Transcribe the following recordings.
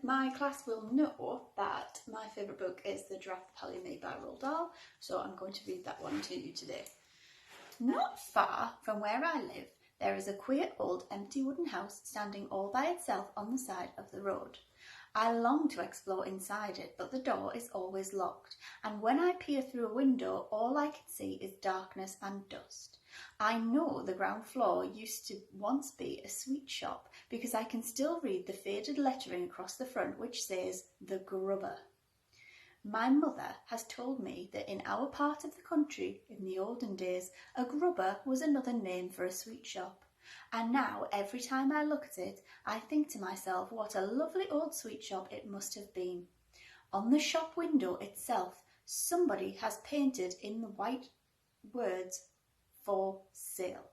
my class will know that my favourite book is the Giraffe, Pelly and Me by Roald Dahl, so I'm going to read that one to you today. Not far from where I live, there is a queer old empty wooden house standing all by itself on the side of the road. I long to explore inside it, but the door is always locked, and when I peer through a window, all I can see is darkness and dust. I know the ground floor used to once be a sweet shop because I can still read the faded lettering across the front which says The Grubber. My mother has told me that in our part of the country, in the olden days, a grubber was another name for a sweet shop. And now, every time I look at it, I think to myself what a lovely old sweet shop it must have been. On the shop window itself, somebody has painted in the white words, "For Sale."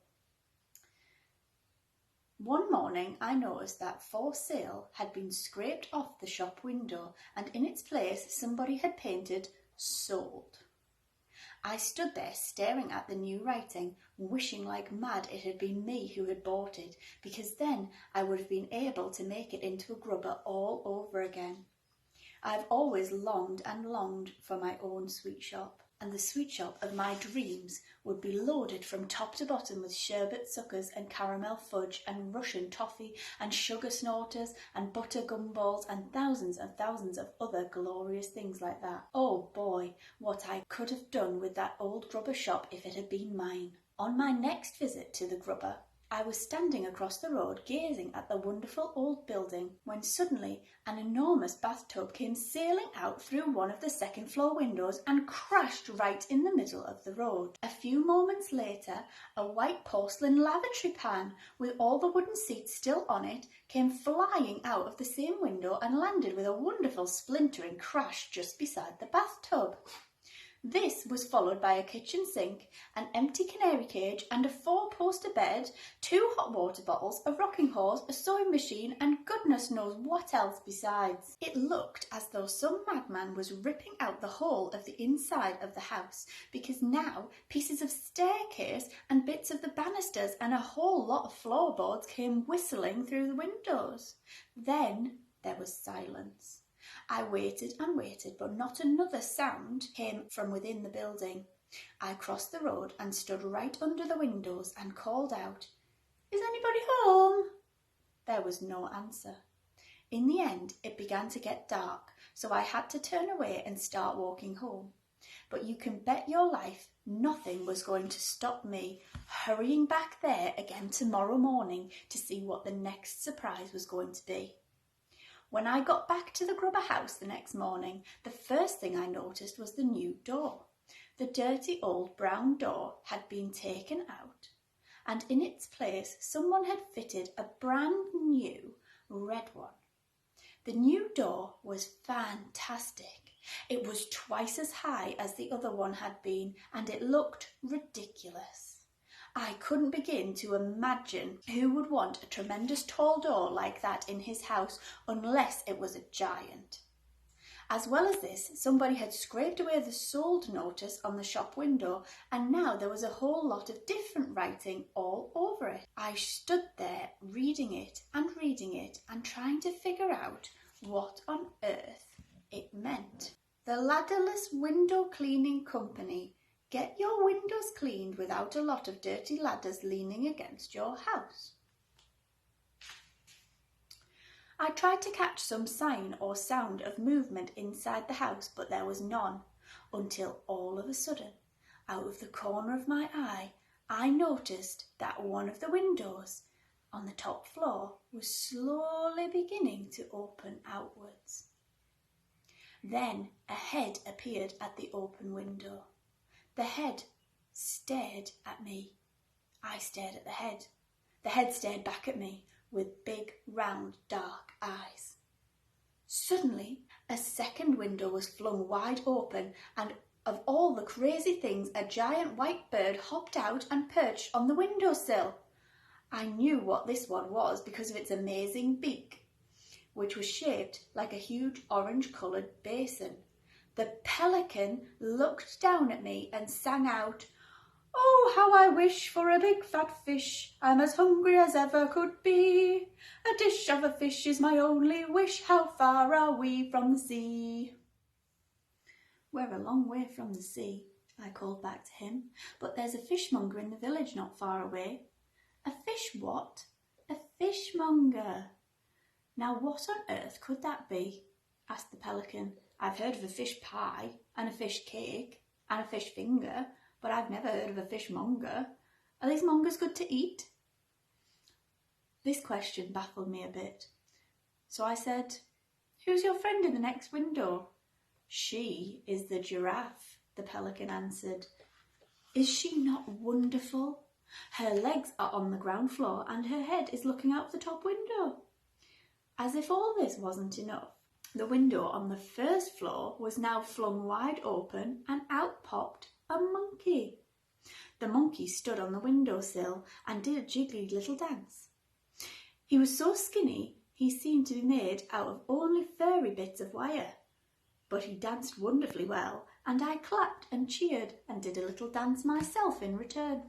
One morning I noticed that "For Sale" had been scraped off the shop window, and in its place somebody had painted "Sold." I stood there staring at the new writing, wishing like mad it had been me who had bought it, because then I would have been able to make it into a grubber all over again. I've always longed and longed for my own sweet shop, and the sweet shop of my dreams would be loaded from top to bottom with sherbet suckers and caramel fudge and Russian toffee and sugar snorters and butter gumballs and thousands of other glorious things like that. Oh boy, what I could have done with that old grubber shop if it had been mine. On my next visit to the grubber, I was standing across the road gazing at the wonderful old building when suddenly an enormous bathtub came sailing out through one of the second floor windows and crashed right in the middle of the road. A few moments later, a white porcelain lavatory pan with all the wooden seats still on it came flying out of the same window and landed with a wonderful splintering crash just beside the bathtub. This was followed by a kitchen sink, an empty canary cage and a 4-poster bed, 2 hot water bottles, a rocking horse, a sewing machine and goodness knows what else besides. It looked as though some madman was ripping out the whole of the inside of the house, because now pieces of staircase and bits of the banisters and a whole lot of floorboards came whistling through the windows. Then there was silence. I waited and waited, but not another sound came from within the building. I crossed the road and stood right under the windows and called out, "Is anybody home?" There was no answer. In the end, it began to get dark, so I had to turn away and start walking home. But you can bet your life nothing was going to stop me hurrying back there again tomorrow morning to see what the next surprise was going to be. When I got back to the grubber house the next morning, the first thing I noticed was the new door. The dirty old brown door had been taken out, and in its place someone had fitted a brand new red one. The new door was fantastic. It was twice as high as the other one had been, and it looked ridiculous. I couldn't begin to imagine who would want a tremendous tall door like that in his house unless it was a giant. As well as this, somebody had scraped away the sold notice on the shop window, and now there was a whole lot of different writing all over it. I stood there reading it and trying to figure out what on earth it meant. The Ladderless Window Cleaning Company. Get your windows cleaned without a lot of dirty ladders leaning against your house. I tried to catch some sign or sound of movement inside the house, but there was none, until all of a sudden, out of the corner of my eye, I noticed that one of the windows on the top floor was slowly beginning to open outwards. Then a head appeared at the open window. The head stared at me. I stared at the head. The head stared back at me with big, round, dark eyes. Suddenly, a second window was flung wide open, and of all the crazy things, a giant white bird hopped out and perched on the windowsill. I knew what this one was because of its amazing beak, which was shaped like a huge orange-coloured basin. The pelican looked down at me and sang out, Oh, how I wish for a big fat fish, I'm as hungry as ever could be. A dish of a fish is my only wish, how far are we from the sea? We're a long way from the sea, I called back to him, but there's a fishmonger in the village not far away. A fish what? A fishmonger. Now what on earth could that be? Asked the pelican. I've heard of a fish pie and a fish cake and a fish finger, but I've never heard of a fishmonger. Are these mongers good to eat? This question baffled me a bit. So I said, who's your friend in the next window? She is the giraffe, the pelican answered. Is she not wonderful? Her legs are on the ground floor and her head is looking out the top window. As if all this wasn't enough, the window on the first floor was now flung wide open and out popped a monkey. The monkey stood on the windowsill and did a jiggly little dance. He was so skinny he seemed to be made out of only furry bits of wire. But he danced wonderfully well, and I clapped and cheered and did a little dance myself in return.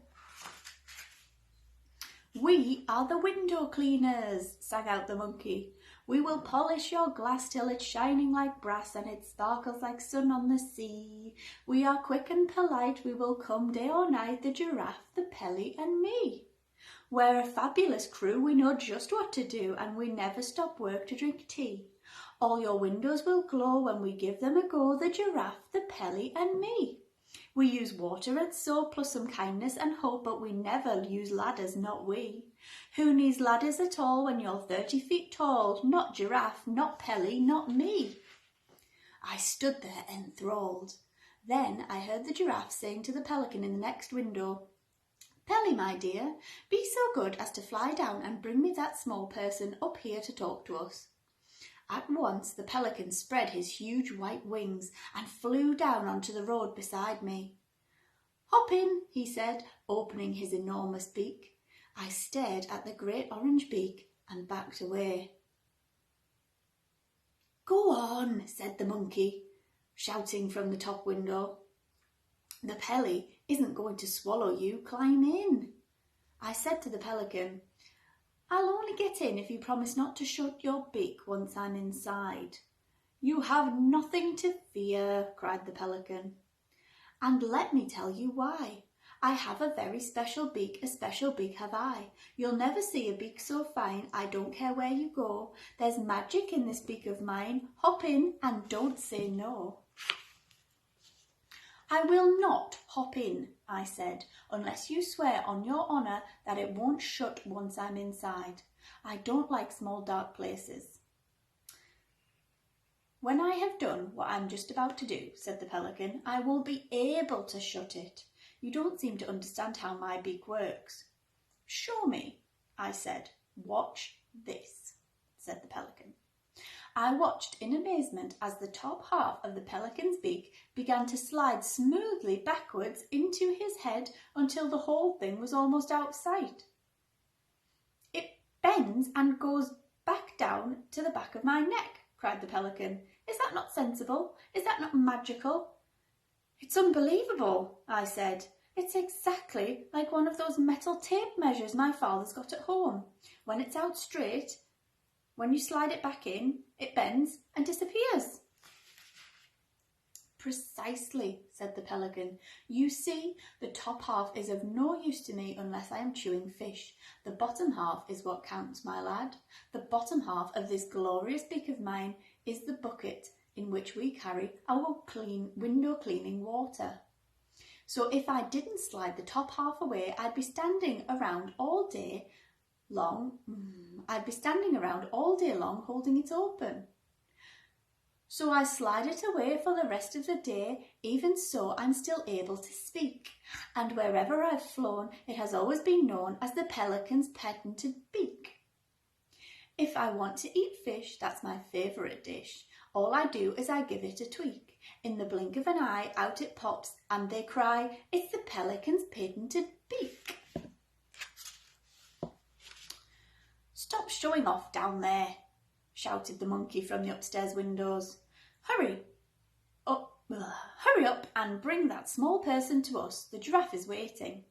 We are the window cleaners, sang out the monkey. We will polish your glass till it's shining like brass and it sparkles like sun on the sea. We are quick and polite, we will come day or night, the giraffe, the Pelly and me. We're a fabulous crew, we know just what to do and we never stop work to drink tea. All your windows will glow when we give them a go, the giraffe, the Pelly and me. We use water and soap plus some kindness and hope, but we never use ladders, not we. Who needs ladders at all when you're 30 feet tall? Not giraffe, not Pelly, not me. I stood there enthralled. Then I heard the giraffe saying to the pelican in the next window, Pelly, my dear, be so good as to fly down and bring me that small person up here to talk to us. At once the pelican spread his huge white wings and flew down onto the road beside me. Hop in, he said, opening his enormous beak. I stared at the great orange beak and backed away. Go on, said the monkey, shouting from the top window. The Pelly isn't going to swallow you, climb in. I said to the pelican, I'll only get in if you promise not to shut your beak once I'm inside. You have nothing to fear, cried the pelican. And let me tell you why. I have a very special beak, a special beak have I. You'll never see a beak so fine, I don't care where you go. There's magic in this beak of mine, hop in and don't say no. I will not hop in, I said, unless you swear on your honour that it won't shut once I'm inside. I don't like small dark places. When I have done what I'm just about to do, said the pelican, I will be able to shut it. You don't seem to understand how my beak works. Show me, I said. Watch this, said the pelican. I watched in amazement as the top half of the pelican's beak began to slide smoothly backwards into his head until the whole thing was almost out of sight. It bends and goes back down to the back of my neck, cried the pelican. Is that not sensible? Is that not magical? It's unbelievable, I said. It's exactly like one of those metal tape measures my father's got at home. When it's out straight, when you slide it back in, it bends and disappears. Precisely, said the pelican. You see, the top half is of no use to me unless I am chewing fish. The bottom half is what counts, my lad. The bottom half of this glorious beak of mine is the bucket in which we carry our window cleaning water. So if I didn't slide the top half away, I'd be standing around all day long holding it open. So I slide it away for the rest of the day. Even so, I'm still able to speak. And wherever I've flown, it has always been known as the pelican's patented beak. If I want to eat fish, that's my favourite dish. All I do is I give it a tweak. In the blink of an eye, out it pops, and they cry, it's the pelican's patented beak. Stop showing off down there, shouted the monkey from the upstairs windows. Hurry up Hurry up and bring that small person to us. The giraffe is waiting.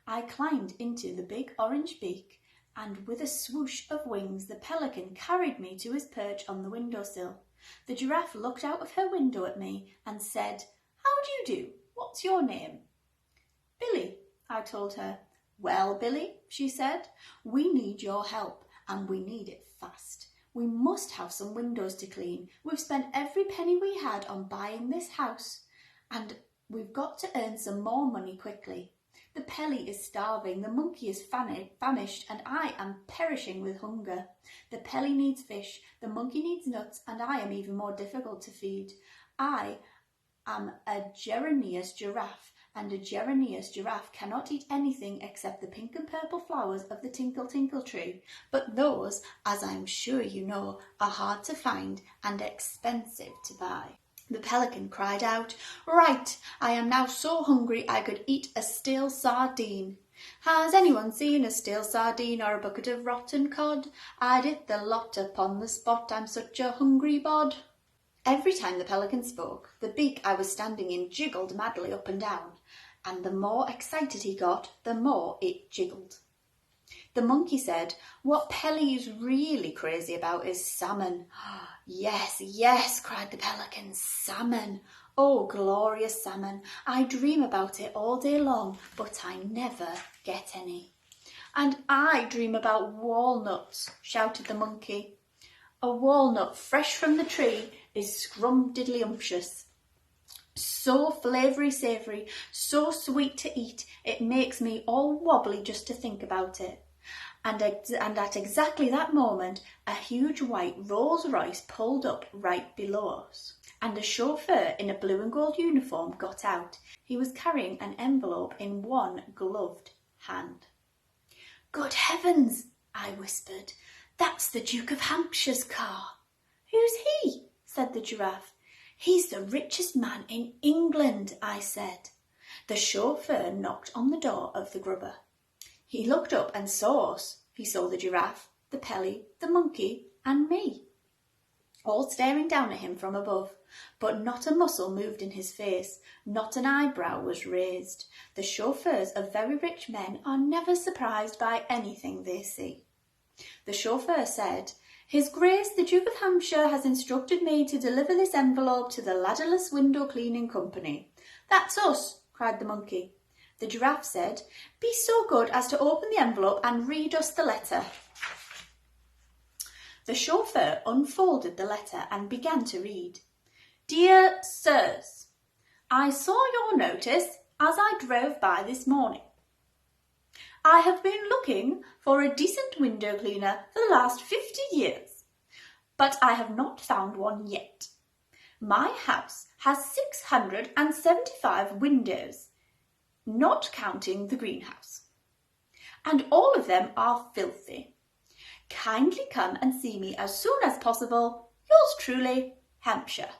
I climbed into the big orange beak, and with a swoosh of wings, the pelican carried me to his perch on the windowsill. The giraffe looked out of her window at me and said, "How do you do? What's your name?" "Billy," I told her. "Well, Billy," she said, "we need your help, and we need it fast. We must have some windows to clean. We've spent every penny we had on buying this house, and we've got to earn some more money quickly. The Pelly is starving, the monkey is famished, and I am perishing with hunger. The Pelly needs fish, the monkey needs nuts, and I am even more difficult to feed. I am a Geranius giraffe, and a Geranius giraffe cannot eat anything except the pink and purple flowers of the tinkle tinkle tree. But those, as I'm sure you know, are hard to find and expensive to buy." The pelican cried out, "Right, I am now so hungry I could eat a stale sardine. Has anyone seen a stale sardine or a bucket of rotten cod? I'd eat the lot upon the spot, I'm such a hungry bod." Every time the pelican spoke, the beak I was standing in jiggled madly up and down, and the more excited he got, the more it jiggled. The monkey said, "What Pelly is really crazy about is salmon." "Yes, yes," cried the pelican, "salmon. Oh, glorious salmon. I dream about it all day long, but I never get any." "And I dream about walnuts," shouted the monkey. "A walnut fresh from the tree is scrumdiddlyumptious. So flavoury savoury, so sweet to eat, it makes me all wobbly just to think about it." And at exactly that moment, a huge white Rolls Royce pulled up right below us, and a chauffeur in a blue and gold uniform got out. He was carrying an envelope in one gloved hand. "Good heavens," I whispered, "that's the Duke of Hampshire's car." "Who's he?" said the giraffe. "He's the richest man in England," I said. The chauffeur knocked on the door of the grubber. He looked up and saw us. He saw the giraffe, the Pelly, the monkey, and me, all staring down at him from above. But not a muscle moved in his face, not an eyebrow was raised. The chauffeurs of very rich men are never surprised by anything they see. The chauffeur said, "His Grace the Duke of Hampshire has instructed me to deliver this envelope to the Ladderless Window Cleaning Company." "That's us," cried the monkey. The giraffe said, "Be so good as to open the envelope and read us the letter." The chauffeur unfolded the letter and began to read. "Dear Sirs, I saw your notice as I drove by this morning. I have been looking for a decent window cleaner for the last 50 years, but I have not found one yet. My house has 675 windows, not counting the greenhouse, and all of them are filthy. Kindly come and see me as soon as possible. Yours truly, Hampshire."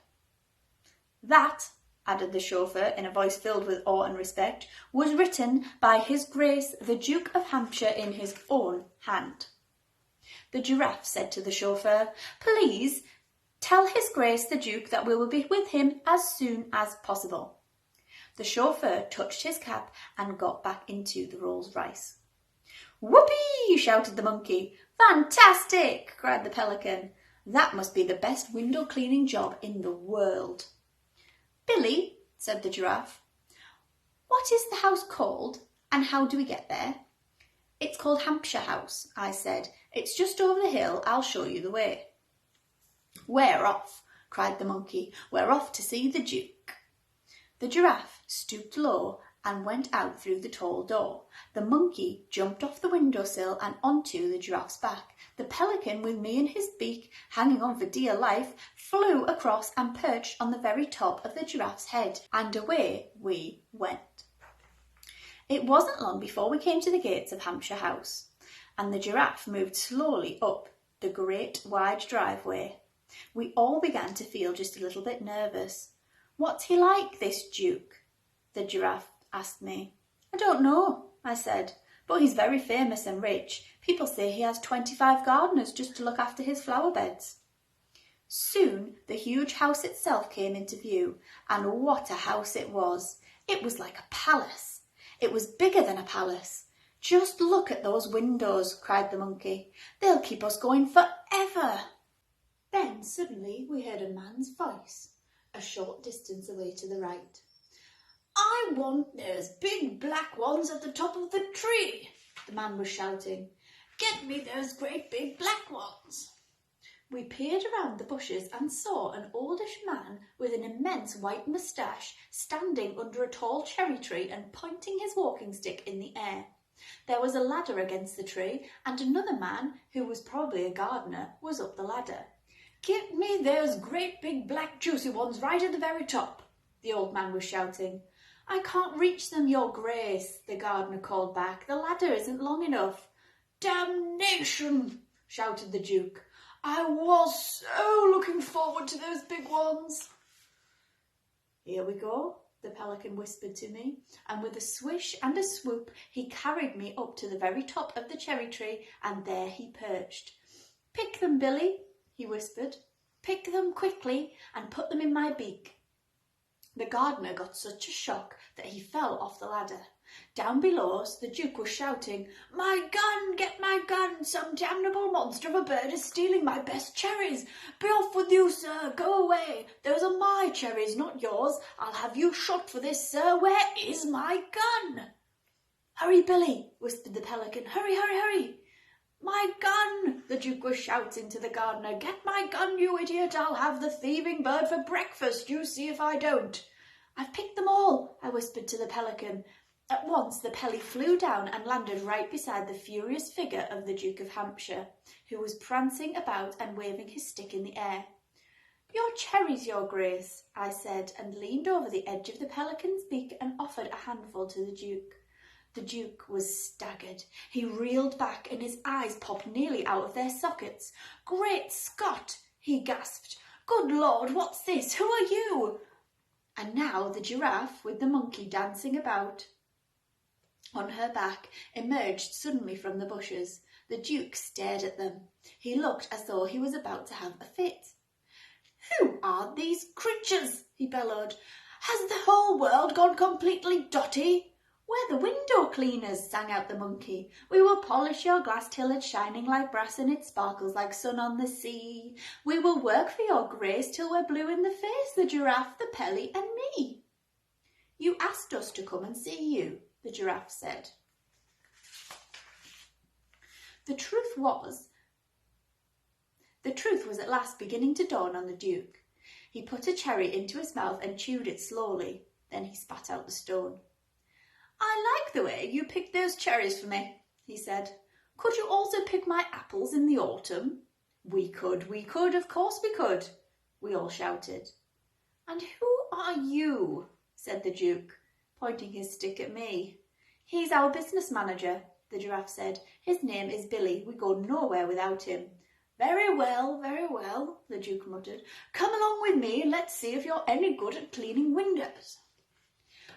That, added the chauffeur in a voice filled with awe and respect, was written by His Grace the Duke of Hampshire in his own hand. The giraffe said to the chauffeur, "Please tell His Grace the Duke that we will be with him as soon as possible." The chauffeur touched his cap and got back into the Rolls Royce. "Whoopee!" shouted the monkey. "Fantastic!" cried the pelican. "That must be the best window cleaning job in the world." "Billy," said the giraffe, "what is the house called, and how do we get there?" "It's called Hampshire House," I said. "It's just over the hill. I'll show you the way." "We're off," cried the monkey. "We're off to see the Duke." The giraffe stooped low and went out through the tall door. The monkey jumped off the windowsill and onto the giraffe's back. The pelican, with me in his beak, hanging on for dear life, flew across and perched on the very top of the giraffe's head, and away we went. It wasn't long before we came to the gates of Hampshire House, and the giraffe moved slowly up the great wide driveway. We all began to feel just a little bit nervous. "What's he like, this Duke?" the giraffe asked me. "I don't know," I said, "but he's very famous and rich. People say he has 25 gardeners just to look after his flower beds." Soon the huge house itself came into view, and what a house it was! It was like a palace. It was bigger than a palace. Just look at those windows, cried the monkey. They'll keep us going forever. Then suddenly we heard a man's voice, a short distance away to the right. I want those big black ones at the top of the tree, the man was shouting. Get me those great big black ones. We peered around the bushes and saw an oldish man with an immense white moustache standing under a tall cherry tree and pointing his walking stick in the air. There was a ladder against the tree, and another man, who was probably a gardener, was up the ladder. Get me those great big black juicy ones right at the very top, the old man was shouting. I can't reach them, your grace, the gardener called back. The ladder isn't long enough. Damnation, shouted the Duke. I was so looking forward to those big ones. Here we go, the pelican whispered to me, and with a swish and a swoop he carried me up to the very top of the cherry tree, and there he perched. Pick them, Billy, he whispered. Pick them quickly and put them in my beak. The gardener got such a shock that he fell off the ladder. Down below us, the Duke was shouting, My gun! Get my gun! Some damnable monster of a bird is stealing my best cherries! Be off with you, sir! Go away! Those are my cherries, not yours! I'll have you shot for this, sir! Where is my gun? Hurry, Billy! Whispered the pelican. Hurry, hurry, hurry! My gun! The Duke was shouting to the gardener. Get my gun, you idiot! I'll have the thieving bird for breakfast. You see if I don't. I've picked them all, I whispered to the pelican. At once the Pelly flew down and landed right beside the furious figure of the Duke of Hampshire, who was prancing about and waving his stick in the air. Your cherries, your grace, I said, and leaned over the edge of the pelican's beak and offered a handful to the Duke. The Duke was staggered. He reeled back and his eyes popped nearly out of their sockets. Great Scott, he gasped. Good Lord, what's this? Who are you? And now the giraffe, with the monkey dancing about on her back, emerged suddenly from the bushes. The Duke stared at them. He looked as though he was about to have a fit. Who are these creatures? He bellowed. Has the whole world gone completely dotty? We're the window cleaners, sang out the monkey. We will polish your glass till it's shining like brass and it sparkles like sun on the sea. We will work for your grace till we're blue in the face, the giraffe, the Pelly and me. You asked us to come and see you, the giraffe said. The truth was at last beginning to dawn on the Duke. He put a cherry into his mouth and chewed it slowly. Then he spat out the stone. I like the way you picked those cherries for me, he said. Could you also pick my apples in the autumn? We could, of course we could, we all shouted. And who are you? Said the Duke, pointing his stick at me. He's our business manager, the giraffe said. His name is Billy. We go nowhere without him. Very well, the Duke muttered. Come along with me and let's see if you're any good at cleaning windows.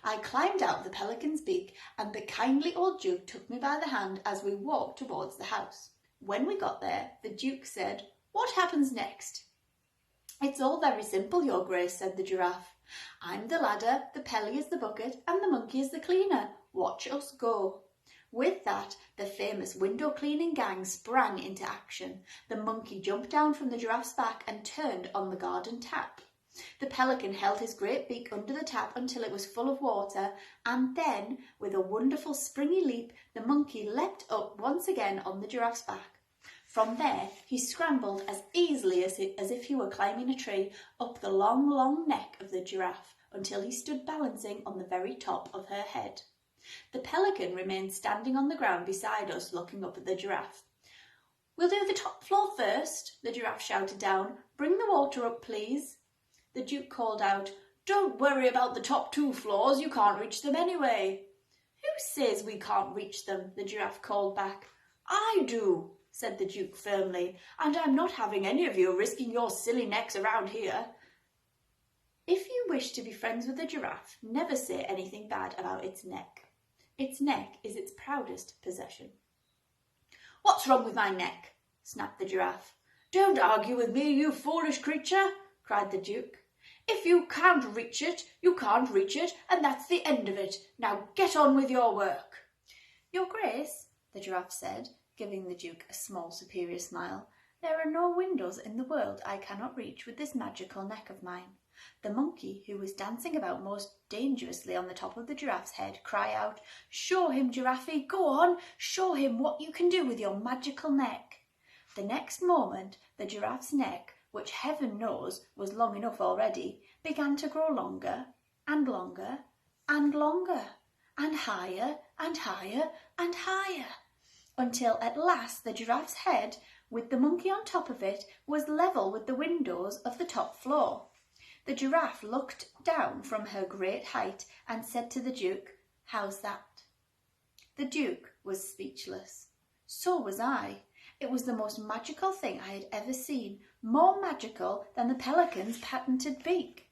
I climbed out the pelican's beak and the kindly old Duke took me by the hand as we walked towards the house. When we got there, the Duke said, What happens next? It's all very simple, your grace, said the giraffe. I'm the ladder, the Pelly is the bucket, and the monkey is the cleaner. Watch us go. With that, the famous window-cleaning gang sprang into action. The monkey jumped down from the giraffe's back and turned on the garden tap. The pelican held his great beak under the tap until it was full of water, and then, with a wonderful springy leap, the monkey leapt up once again on the giraffe's back. From there, he scrambled as easily as if he were climbing a tree up the long, long neck of the giraffe until he stood balancing on the very top of her head. The pelican remained standing on the ground beside us, looking up at the giraffe. We'll do the top floor first, the giraffe shouted down. Bring the water up, please. The Duke called out, Don't worry about the top 2 floors, you can't reach them anyway. Who says we can't reach them? The giraffe called back. I do, said the Duke firmly, and I'm not having any of you risking your silly necks around here. If you wish to be friends with a giraffe, never say anything bad about its neck. Its neck is its proudest possession. What's wrong with my neck? Snapped the giraffe. "Don't argue with me, you foolish creature," cried the Duke. "If you can't reach it, you can't reach it, and that's the end of it. Now get on with your work." "Your Grace," the Giraffe said, giving the Duke a small superior smile, "there are no windows in the world I cannot reach with this magical neck of mine." The monkey, who was dancing about most dangerously on the top of the Giraffe's head, cried out, "Show him, Giraffe, go on, show him what you can do with your magical neck." The next moment the Giraffe's neck, which heaven knows was long enough already, began to grow longer and longer and longer, and higher and higher and higher, until at last the Giraffe's head, with the monkey on top of it, was level with the windows of the top floor. The Giraffe looked down from her great height and said to the Duke, "How's that?" The Duke was speechless. So was I. It was the most magical thing I had ever seen, more magical than the pelican's patented beak.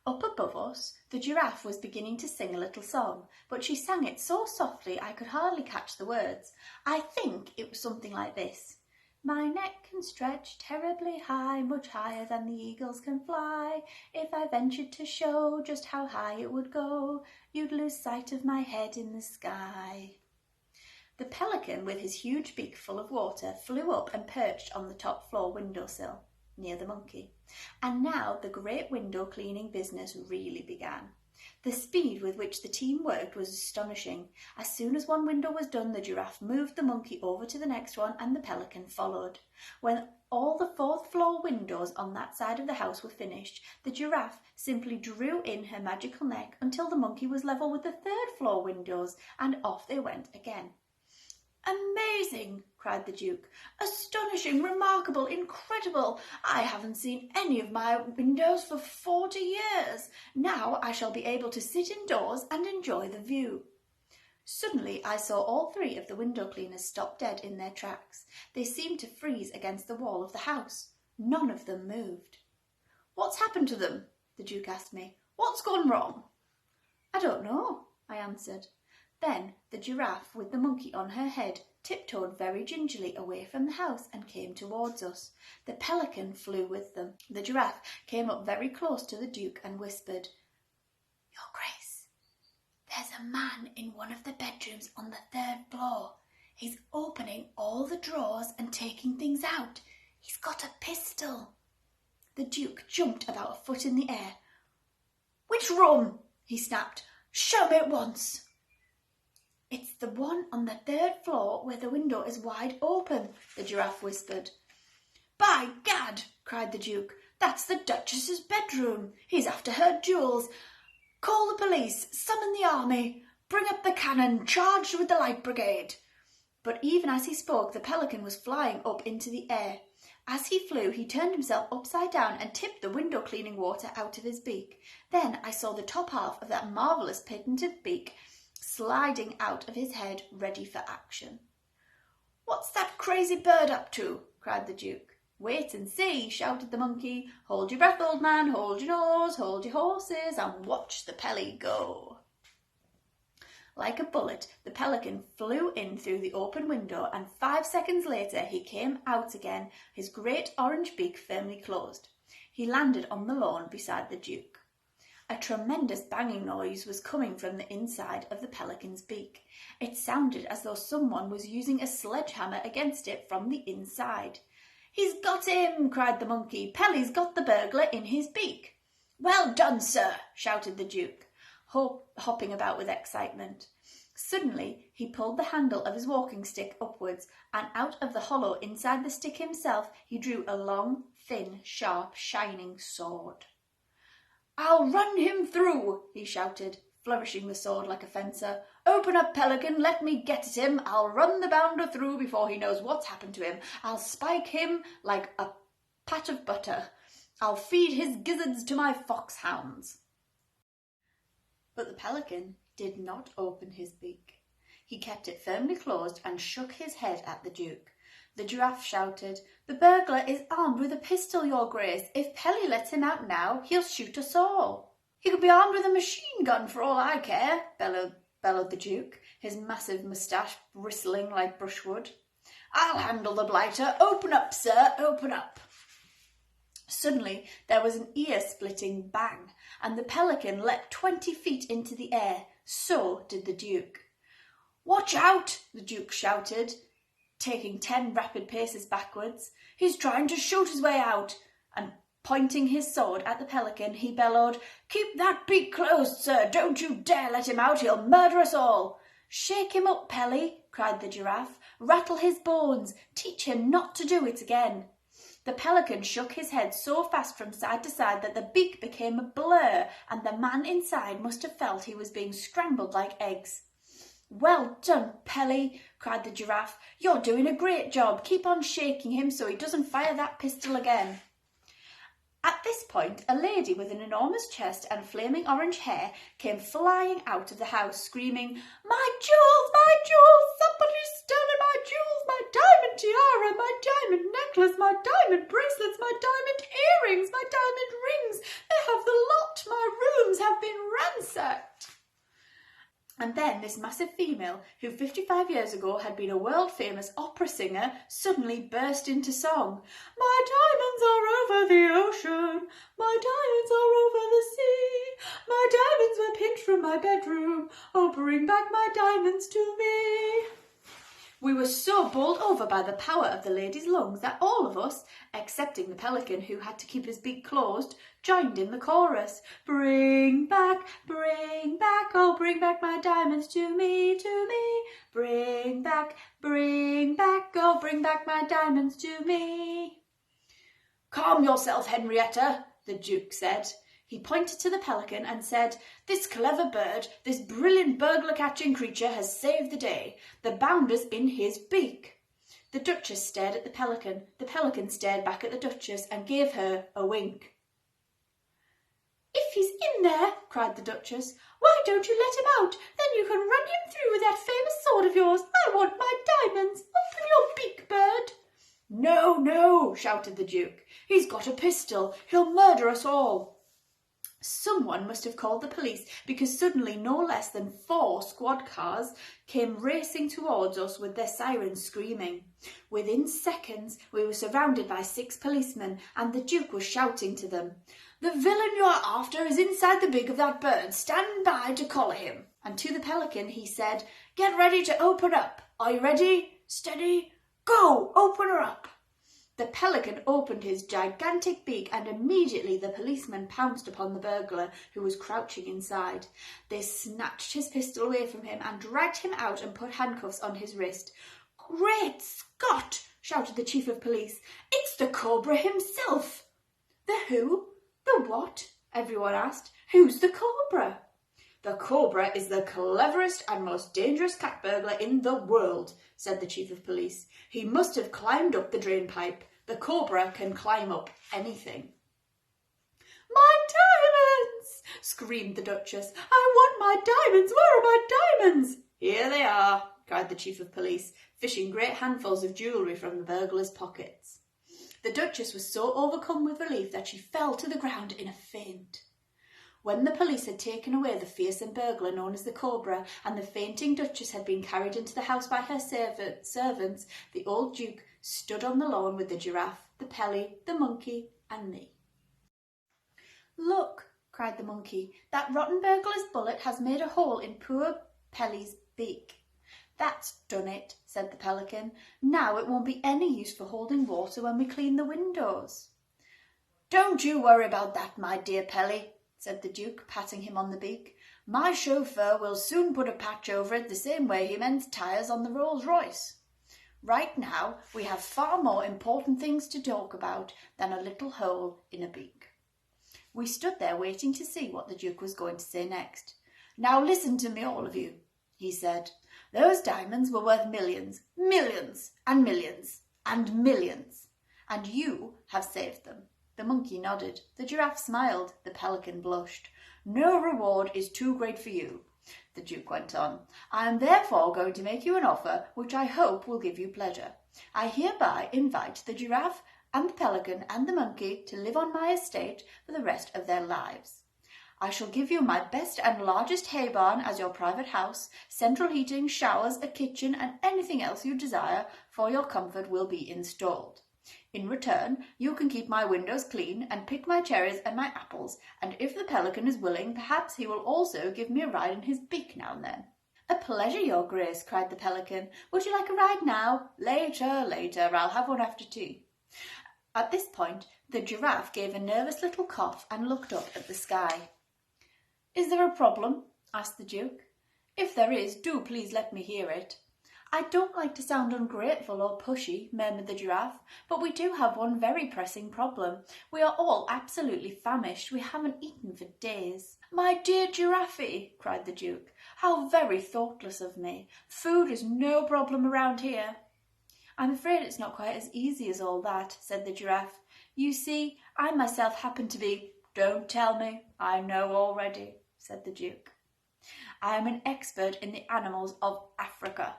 Up above us, the Giraffe was beginning to sing a little song, but she sang it so softly I could hardly catch the words. I think it was something like this. "My neck can stretch terribly high, much higher than the eagles can fly. If I ventured to show just how high it would go, you'd lose sight of my head in the sky." The pelican, with his huge beak full of water, flew up and perched on the top floor windowsill near the monkey. And now the great window cleaning business really began. The speed with which the team worked was astonishing. As soon as one window was done, the Giraffe moved the monkey over to the next one, and the pelican followed. When all the fourth floor windows on that side of the house were finished, the Giraffe simply drew in her magical neck until the monkey was level with the third floor windows, and off they went again. "Amazing!" cried the Duke. "Astonishing, remarkable, incredible! I haven't seen any of my windows for 40 years. Now I shall be able to sit indoors and enjoy the view." Suddenly I saw all three of the window cleaners stop dead in their tracks. They seemed to freeze against the wall of the house. None of them moved. "What's happened to them?" the Duke asked me. "What's gone wrong?" "I don't know," I answered. Then the Giraffe, with the monkey on her head, tiptoed very gingerly away from the house and came towards us. The pelican flew with them. The Giraffe came up very close to the Duke and whispered, "Your Grace, there's a man in one of the bedrooms on the third floor. He's opening all the drawers and taking things out. He's got a pistol." The Duke jumped about a foot in the air. "Which room?" he snapped. "Show me at once." "It's the one on the third floor where the window is wide open," the Giraffe whispered. "By gad!" cried the Duke. "That's the Duchess's bedroom. He's after her jewels. Call the police, summon the army, bring up the cannon, charge with the light brigade." But even as he spoke, the pelican was flying up into the air. As he flew, he turned himself upside down and tipped the window cleaning water out of his beak. Then I saw the top half of that marvellous patented beak sliding out of his head, ready for action. "What's that crazy bird up to?" cried the Duke. "Wait and see," shouted the monkey. "Hold your breath, old man, hold your nose, hold your horses, and watch the Pelly go." Like a bullet, the pelican flew in through the open window, and 5 seconds later he came out again, his great orange beak firmly closed. He landed on the lawn beside the Duke. A tremendous banging noise was coming from the inside of the pelican's beak. It sounded as though someone was using a sledgehammer against it from the inside. "He's got him!" cried the monkey. "Pelly's got the burglar in his beak." "Well done, sir!" shouted the Duke, hopping about with excitement. Suddenly he pulled the handle of his walking stick upwards, and out of the hollow inside the stick himself he drew a long, thin, sharp, shining sword. "I'll run him through," he shouted, flourishing the sword like a fencer. "Open up, pelican, let me get at him. I'll run the bounder through before he knows what's happened to him. I'll spike him like a pat of butter. I'll feed his gizzards to my foxhounds." But the pelican did not open his beak. He kept it firmly closed and shook his head at the Duke. The Giraffe shouted, "The burglar is armed with a pistol, Your Grace. If Pelly lets him out now, he'll shoot us all." "He could be armed with a machine gun for all I care," bellowed the Duke, his massive moustache bristling like brushwood. I'll handle the blighter. Open up, sir, open up. Suddenly there was an ear-splitting bang, and the pelican leapt 20 feet into the air. So did the Duke. "Watch out!" the Duke shouted, taking 10 rapid paces backwards. "He's trying to shoot his way out." And pointing his sword at the pelican, he bellowed, "Keep that beak closed, sir. Don't you dare let him out. He'll murder us all." "Shake him up, Pelly," cried the Giraffe. "Rattle his bones. Teach him not to do it again." The pelican shook his head so fast from side to side that the beak became a blur, and the man inside must have felt he was being scrambled like eggs. "Well done, Pelly," cried the Giraffe. "You're doing a great job. Keep on shaking him so he doesn't fire that pistol again." At this point, a lady with an enormous chest and flaming orange hair came flying out of the house, screaming, "My jewels, my jewels! Somebody's stolen my jewels, my diamond tiara, my diamond necklace, my diamond bracelets, my diamond earrings, my diamond rings. They have the lot. My rooms have been ransacked." And then this massive female, who 55 years ago had been a world-famous opera singer, suddenly burst into song. "My diamonds are over the ocean, my diamonds are over the sea, my diamonds were pinched from my bedroom, oh, bring back my diamonds to me." We were so bowled over by the power of the lady's lungs that all of us, excepting the pelican who had to keep his beak closed, joined in the chorus. "Bring back, oh, bring back my diamonds to me, to me. Bring back, oh, bring back my diamonds to me." "Calm yourself, Henrietta," the Duke said. He pointed to the pelican and said, "This clever bird, this brilliant burglar-catching creature has saved the day. The bounder's in his beak." The Duchess stared at the pelican stared back at the Duchess and gave her a wink. "If he's in there," cried the Duchess, "why don't you let him out? Then you can run him through with that famous sword of yours. I want my diamonds. Open your beak, bird." "No, no," shouted the Duke. "He's got a pistol. He'll murder us all." Someone must have called the police, because suddenly no less than 4 squad cars came racing towards us with their sirens screaming. Within seconds, we were surrounded by 6 policemen, and the Duke was shouting to them, "The villain you are after is inside the beak of that bird. Stand by to collar him." And to the pelican he said, "Get ready to open up. Are you ready? Steady, go! Open her up." The pelican opened his gigantic beak, and immediately the policeman pounced upon the burglar, who was crouching inside. They snatched his pistol away from him and dragged him out and put handcuffs on his wrist. "Great Scott!" shouted the chief of police. "It's the Cobra himself!" "The who? The what?" everyone asked. "Who's the Cobra?" "The Cobra is the cleverest and most dangerous cat burglar in the world," said the chief of police. "He must have climbed up the drain pipe. The Cobra can climb up anything." "My diamonds!" screamed the Duchess. "I want my diamonds! Where are my diamonds?" "Here they are," cried the chief of police, fishing great handfuls of jewellery from the burglar's pockets. The Duchess was so overcome with relief that she fell to the ground in a faint. When the police had taken away the fearsome burglar known as the Cobra, and the fainting Duchess had been carried into the house by her servants, the old Duke stood on the lawn with the Giraffe, the Pelly, the monkey, and me. "Look," cried the monkey, "that rotten burglar's bullet has made a hole in poor Pelly's beak." "That's done it," said the pelican. "Now it won't be any use for holding water when we clean the windows." "Don't you worry about that, my dear Pelly," said the Duke, patting him on the beak. "My chauffeur will soon put a patch over it the same way he mends tyres on the Rolls-Royce. Right now, we have far more important things to talk about than a little hole in a beak." We stood there waiting to see what the Duke was going to say next. "Now listen to me, all of you," he said. "Those diamonds were worth millions, millions, and millions, and millions, and you have saved them." The monkey nodded, the Giraffe smiled, the pelican blushed. "No reward is too great for you," the Duke went on. "I am therefore going to make you an offer which I hope will give you pleasure. I hereby invite the Giraffe and the pelican and the monkey to live on my estate for the rest of their lives. I shall give you my best and largest hay barn as your private house. Central heating, showers, a kitchen, and anything else you desire for your comfort will be installed. In return, you can keep my windows clean and pick my cherries and my apples, and if the pelican is willing, perhaps he will also give me a ride in his beak now and then." "A pleasure, your grace," cried the pelican. "Would you like a ride now?" "Later, later. I'll have one after tea." At this point, the giraffe gave a nervous little cough and looked up at the sky. "Is there a problem?" asked the Duke. "If there is, do please let me hear it." "I don't like to sound ungrateful or pushy," murmured the giraffe, "but we do have one very pressing problem. We are all absolutely famished. We haven't eaten for days." "My dear Giraffe," cried the Duke, "how very thoughtless of me. Food is no problem around here." "I'm afraid it's not quite as easy as all that," said the giraffe. "You see, I myself happen to be—" "Don't tell me. I know already," said the Duke. "I am an expert in the animals of Africa.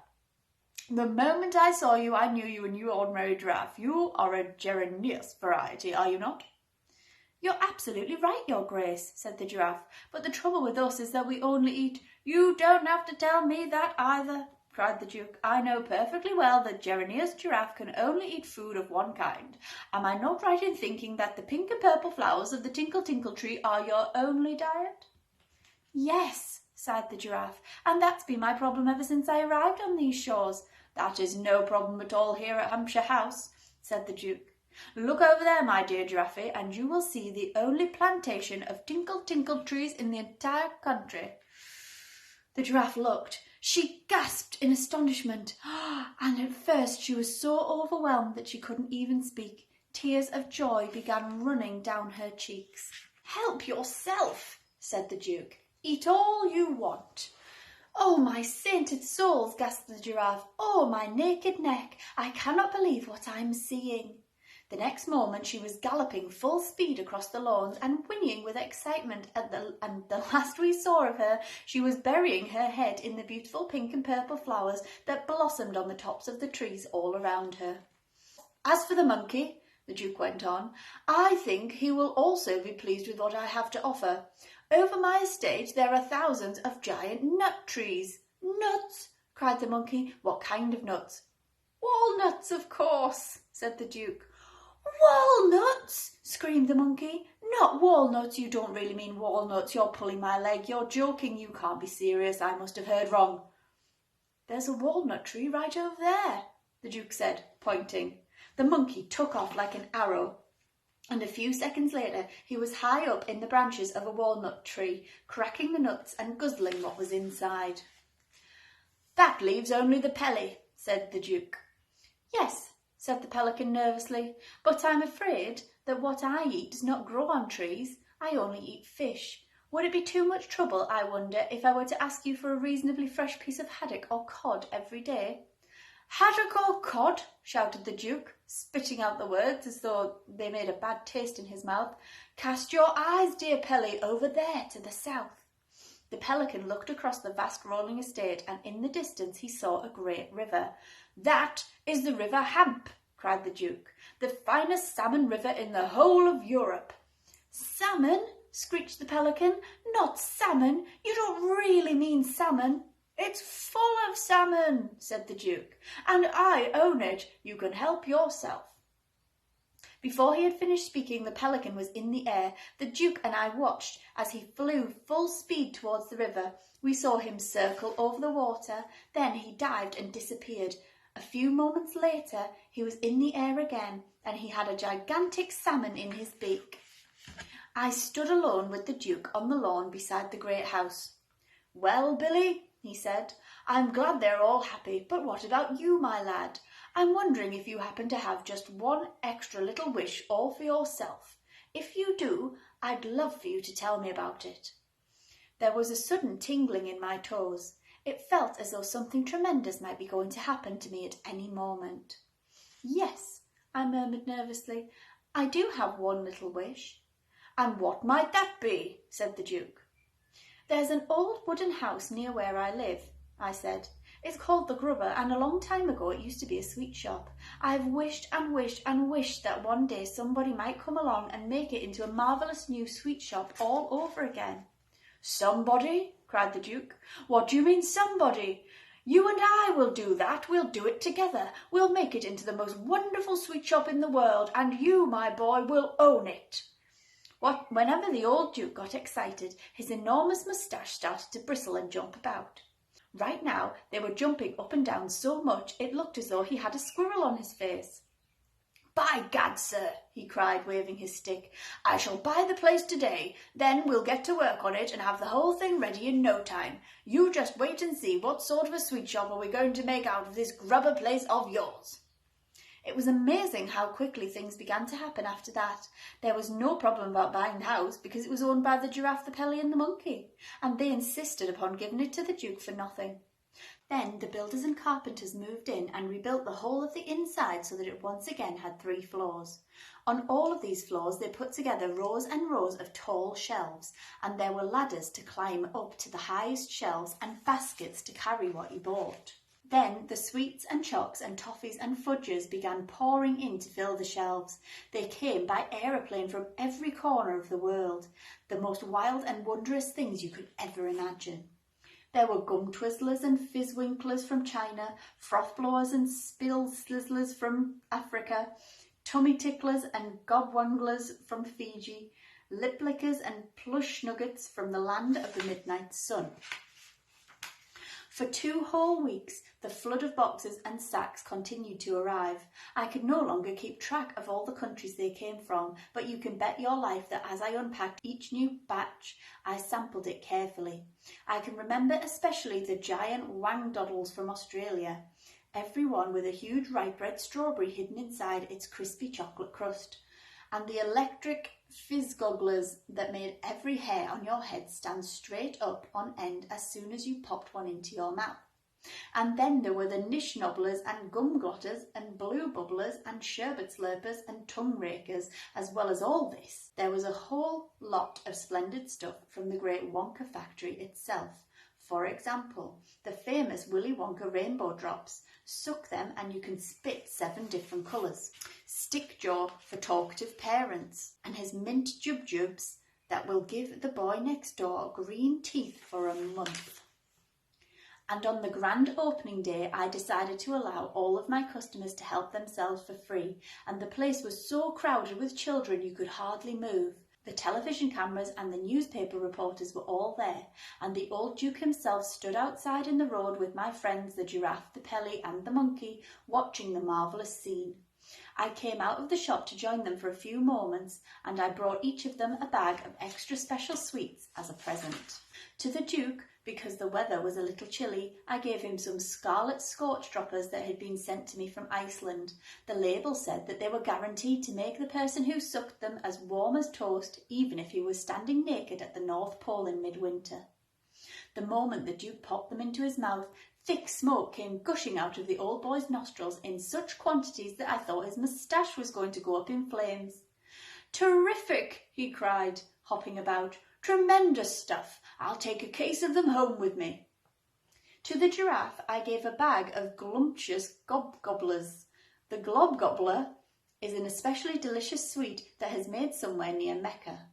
The moment I saw you, I knew you were no ordinary giraffe. You are a Geraneous variety, are you not?" "You're absolutely right, your grace," said the giraffe, "but the trouble with us is that we only eat—" "You don't have to tell me that either," cried the Duke. "I know perfectly well that Geraneous giraffe can only eat food of one kind. Am I not right in thinking that the pink and purple flowers of the tinkle tinkle tree are your only diet?" "Yes," sighed the giraffe, "and that's been my problem ever since I arrived on these shores." "That is no problem at all here at Hampshire House," said the Duke. "Look over there, my dear Giraffe, and you will see the only plantation of tinkle tinkle trees in the entire country." The giraffe looked. She gasped in astonishment, and at first she was so overwhelmed that she couldn't even speak. Tears of joy began running down her cheeks. "Help yourself," said the Duke. "Eat all you want." "Oh, my sainted souls," gasped the giraffe. "Oh, my naked neck. I cannot believe what I'm seeing." The next moment she was galloping full speed across the lawns and whinnying with excitement, and the last we saw of her, she was burying her head in the beautiful pink and purple flowers that blossomed on the tops of the trees all around her. "As for the monkey," the Duke went on, "I think he will also be pleased with what I have to offer. Over my estate there are thousands of giant nut trees." "Nuts!" cried the monkey. "What kind of nuts?" "Walnuts, of course," said the Duke. "Walnuts!" screamed the monkey. "Not walnuts! You don't really mean walnuts. You're pulling my leg. You're joking. You can't be serious. I must have heard wrong." "There's a walnut tree right over there," the Duke said, pointing. The monkey took off like an arrow, and a few seconds later he was high up in the branches of a walnut tree, cracking the nuts and guzzling what was inside. "That leaves only the Pelly," said the Duke. "Yes," said the pelican nervously, "but I'm afraid that what I eat does not grow on trees. I only eat fish. Would it be too much trouble, I wonder, if I were to ask you for a reasonably fresh piece of haddock or cod every day?" "Haddock or cod?" shouted the Duke, spitting out the words as though they made a bad taste in his mouth. "Cast your eyes, dear Pelly, over there to the south." The pelican looked across the vast rolling estate, and in the distance he saw a great river. "That is the River Hamp," cried the Duke, "the finest salmon river in the whole of Europe." "Salmon?" screeched the pelican. "Not salmon? You don't really mean salmon?" "It's full of salmon," said the Duke, "and I own it. You can help yourself." Before he had finished speaking, the pelican was in the air. The Duke and I watched as he flew full speed towards the river. We saw him circle over the water, then he dived and disappeared. A few moments later he was in the air again, and he had a gigantic salmon in his beak. I stood alone with the Duke on the lawn beside the great house. "Well, Billy," he said, "I'm glad they're all happy, but what about you, my lad? I'm wondering if you happen to have just one extra little wish all for yourself. If you do, I'd love for you to tell me about it." There was a sudden tingling in my toes. It felt as though something tremendous might be going to happen to me at any moment. "Yes," I murmured nervously, "I do have one little wish." "And what might that be?" said the Duke. "There's an old wooden house near where I live," I said. "It's called the Grubber, and a long time ago it used to be a sweet shop. I've wished and wished and wished that one day somebody might come along and make it into a marvellous new sweet shop all over again." "Somebody?" cried the Duke. "What do you mean, somebody? You and I will do that. We'll do it together. We'll make it into the most wonderful sweet shop in the world, and you, my boy, will own it." Whenever the old Duke got excited, his enormous moustache started to bristle and jump about. Right now, they were jumping up and down so much it looked as though he had a squirrel on his face. "By gad, sir," he cried, waving his stick, "I shall buy the place today. Then we'll get to work on it and have the whole thing ready in no time. You just wait and see what sort of a sweet shop are we going to make out of this grubber place of yours." It was amazing how quickly things began to happen after that. There was no problem about buying the house because it was owned by the Giraffe, the Pelly and the Monkey, and they insisted upon giving it to the Duke for nothing. Then the builders and carpenters moved in and rebuilt the whole of the inside so that it once again had 3 floors. On all of these floors they put together rows and rows of tall shelves, and there were ladders to climb up to the highest shelves and baskets to carry what you bought. Then the sweets and chocks and toffees and fudges began pouring in to fill the shelves. They came by aeroplane from every corner of the world, the most wild and wondrous things you could ever imagine. There were gum twizzlers and fizzwinklers from China, froth blowers and spill slizzlers from Africa, tummy ticklers and gobwanglers from Fiji, lip lickers and plush nuggets from the land of the midnight sun. For 2 whole weeks, the flood of boxes and sacks continued to arrive. I could no longer keep track of all the countries they came from, but you can bet your life that as I unpacked each new batch, I sampled it carefully. I can remember especially the giant wangdoddles from Australia, every one with a huge ripe red strawberry hidden inside its crispy chocolate crust, and the electric fizz-gogglers that made every hair on your head stand straight up on end as soon as you popped one into your mouth. And then there were the niche nobblers and gum glotters and blue bubblers and sherbet slurpers and tongue rakers. As well as all this, there was a whole lot of splendid stuff from the great Wonka factory itself. For example, the famous Willy Wonka rainbow drops. Suck them and you can spit 7 different colours. Stickjaw for talkative parents, and his mint jub-jubs that will give the boy next door green teeth for a month. And on the grand opening day, I decided to allow all of my customers to help themselves for free, and the place was so crowded with children you could hardly move. The television cameras and the newspaper reporters were all there, and the old Duke himself stood outside in the road with my friends, the Giraffe, the Pelly and the Monkey, watching the marvellous scene. I came out of the shop to join them for a few moments, and I brought each of them a bag of extra special sweets as a present. To the Duke, because the weather was a little chilly, I gave him some scarlet scorch droppers that had been sent to me from Iceland. The label said that they were guaranteed to make the person who sucked them as warm as toast, even if he was standing naked at the North Pole in midwinter. The moment the Duke popped them into his mouth, thick smoke came gushing out of the old boy's nostrils in such quantities that I thought his moustache was going to go up in flames. "Terrific!" he cried, hopping about. "Tremendous stuff! I'll take a case of them home with me." To the Giraffe I gave a bag of glumptious gobblers. The glob gobbler is an especially delicious sweet that has made somewhere near Mecca.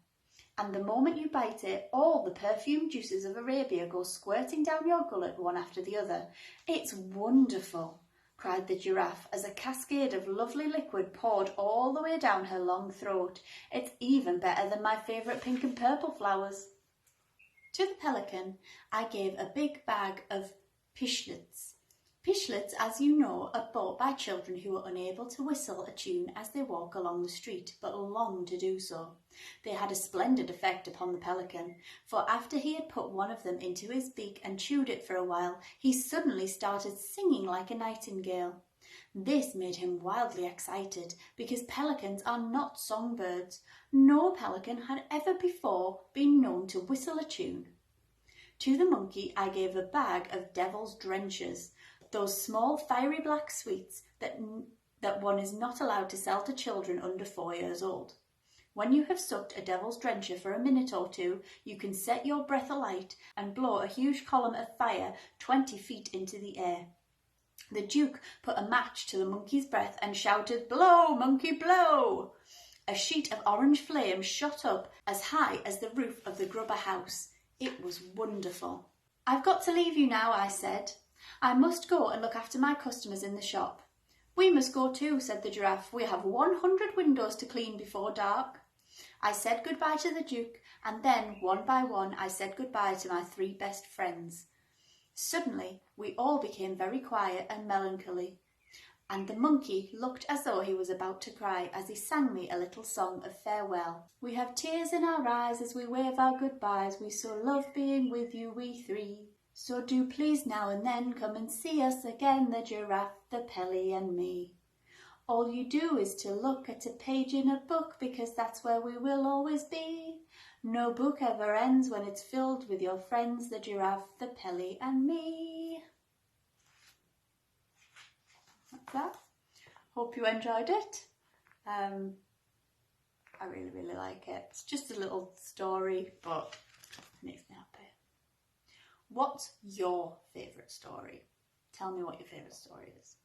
And the moment you bite it, all the perfumed juices of Arabia go squirting down your gullet one after the other. "It's wonderful," cried the Giraffe as a cascade of lovely liquid poured all the way down her long throat. "It's even better than my favourite pink and purple flowers." To the Pelican I gave a big bag of pishlets. Pishlets, as you know, are bought by children who are unable to whistle a tune as they walk along the street, but long to do so. They had a splendid effect upon the Pelican, for after he had put one of them into his beak and chewed it for a while, he suddenly started singing like a nightingale. This made him wildly excited, because pelicans are not songbirds. No pelican had ever before been known to whistle a tune. To the Monkey I gave a bag of devil's drenchers, those small fiery black sweets that one is not allowed to sell to children under 4 years old. When you have sucked a devil's drencher for a minute or two, you can set your breath alight and blow a huge column of fire 20 feet into the air. The Duke put a match to the Monkey's breath and shouted, "Blow, Monkey, blow!" A sheet of orange flame shot up as high as the roof of the Grubber house. It was wonderful. "I've got to leave you now," I said. "I must go and look after my customers in the shop." "We must go too," said the giraffe. "We have 100 windows to clean before dark." I said goodbye to the Duke, and then, one by one, I said goodbye to my 3 best friends. Suddenly, we all became very quiet and melancholy, and the monkey looked as though he was about to cry as he sang me a little song of farewell. "We have tears in our eyes as we wave our goodbyes. We so love being with you, we 3. So do please now and then come and see us again, the giraffe, the Pelly and me. All you do is to look at a page in a book, because that's where we will always be. No book ever ends when it's filled with your friends, the giraffe, the Pelly and me." That's that. Hope you enjoyed it. I really like it. It's just a little story, but it makes me happy. What's your favourite story? Tell me what your favourite story is.